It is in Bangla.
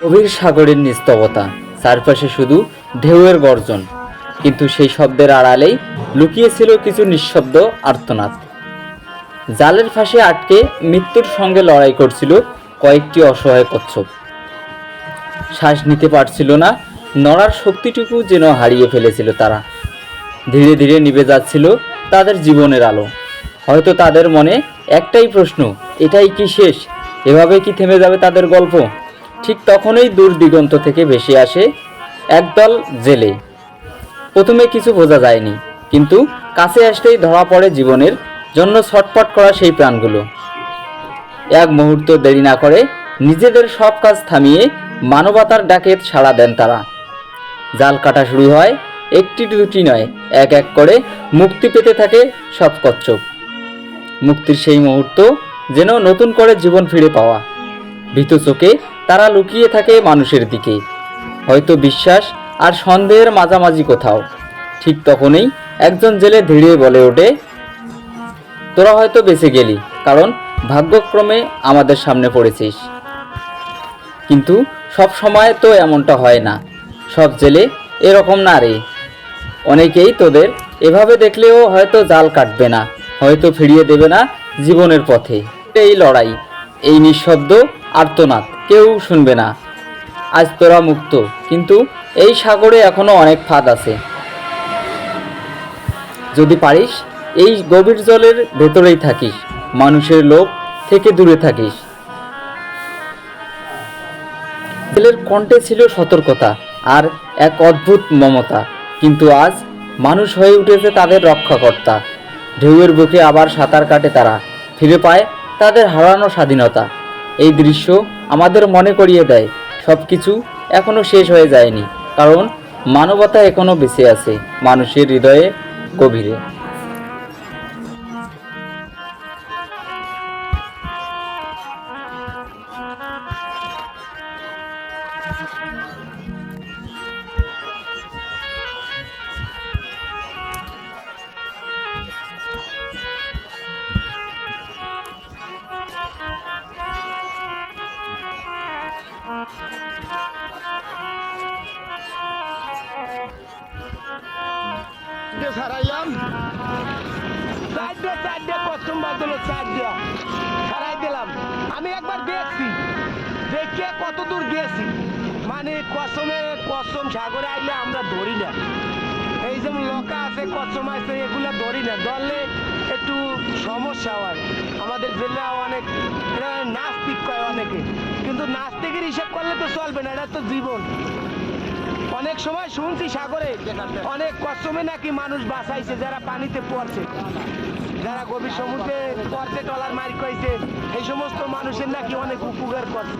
গভীর সাগরের নিস্তবতা, চারপাশে শুধু ঢেউয়ের গর্জন, কিন্তু সেই শব্দের আড়ালেই লুকিয়ে ছিল কিছু নিঃশব্দ আর্তনাদ। জালের ফাঁসে আটকে মৃত্যুর সঙ্গে লড়াই করছিল কয়েকটি অসহায় কচ্ছপ। শ্বাস নিতে পারছিল না, নড়ার শক্তিটুকু যেন হারিয়ে ফেলেছিল তারা। ধীরে ধীরে নিভে যাচ্ছিল তাদের জীবনের আলো। হয়তো তাদের মনে একটাই প্রশ্ন, এটাই কি শেষ? এভাবে কি থেমে যাবে তাদের গল্প? ঠিক তখনই দূর দিগন্ত থেকে ভেসে আসে একদল জেলে। প্রথমে কিছু বোঝা যায়নি, কিন্তু কাছে আসতেই ধরা পড়ে জীবনের জন্য ছটফট করা সেই প্রাণগুলো। এক মুহূর্ত দেরি না করে নিজেদের সব কাজ থামিয়ে মানবতার ডাকে সাড়া দেন তারা। জাল কাটা শুরু হয়, একটি দুটি নয়, এক এক করে মুক্তি পেতে থাকে সব কচ্ছপ। মুক্তির সেই মুহূর্ত যেন নতুন করে জীবন ফিরে পাওয়া। ভীত চোখে তারা লুকিয়ে থাকে মানুষের দিকে, হয়তো বিশ্বাস আর সন্দেহের মাঝামাঝি কোথাও। ঠিক তখনই একজন জেলে ধীরে বলে ওঠে, তোরা হয়তো বেঁচে গেলি, কারণ ভাগ্যক্রমে আমাদের সামনে পড়েছিস। কিন্তু সব সময় তো এমনটা হয় না। সব জেলে এরকম না রে। অনেকেই তোদের এভাবে দেখলেও হয়তো জাল কাটবে না, হয়তো ফিরিয়ে দেবে না জীবনের পথে। এই লড়াই, এই নিঃশব্দ আর্তনাদ কেউ শুনবে না। আজ তোরা মুক্ত, কিন্তু এই সাগরে এখনো অনেক ফাঁদ আছে। যদি পারিস এই গভীর জলের ভেতরেই থাকিস, মানুষের লোভ থেকে দূরে থাকিস। জেলের কণ্ঠে ছিল সতর্কতা আর এক অদ্ভুত মমতা, কিন্তু আজ মানুষ হয়ে উঠেছে তাদের রক্ষাকর্তা। ঢেউয়ের বুকে আবার সাঁতার কাটে তারা, ফিরে পায় তাদের হারানো স্বাধীনতা। এই দৃশ্য আমাদের মনে করিয়ে দেয় সব কিছু এখনো শেষ হয়ে যায়নি, কারণ মানবতা এখনো বেঁচে আছে মানুষের হৃদয়ে গভীরে। হারাইলাম চারটে কসম বাদল চারটা হারাই দিলাম। আমি একবার দেখছি দেখে কত দূর গেছি, মানে কসম সাগরে আইলে আমরা ধরি না। এই যেমন লকা আছে, কসম আছে, এগুলো ধরি না, ধরলে একটু সমস্যা হয়। আমাদের জেলা অনেক নাস্তিক কয় অনেকে, কিন্তু নাস্তিকের হিসাব করলে তো চলবে না, এটা তো জীবন। অনেক সময় শুনছি সাগরে অনেক কসমে নাকি মানুষ বাঁচাইছে, যারা পানিতে পড়ছে, যারা গভীর সমুদ্রে পড়ছে, টলার মারি খাইছে, এই সমস্ত মানুষের নাকি অনেক উপকার করছে।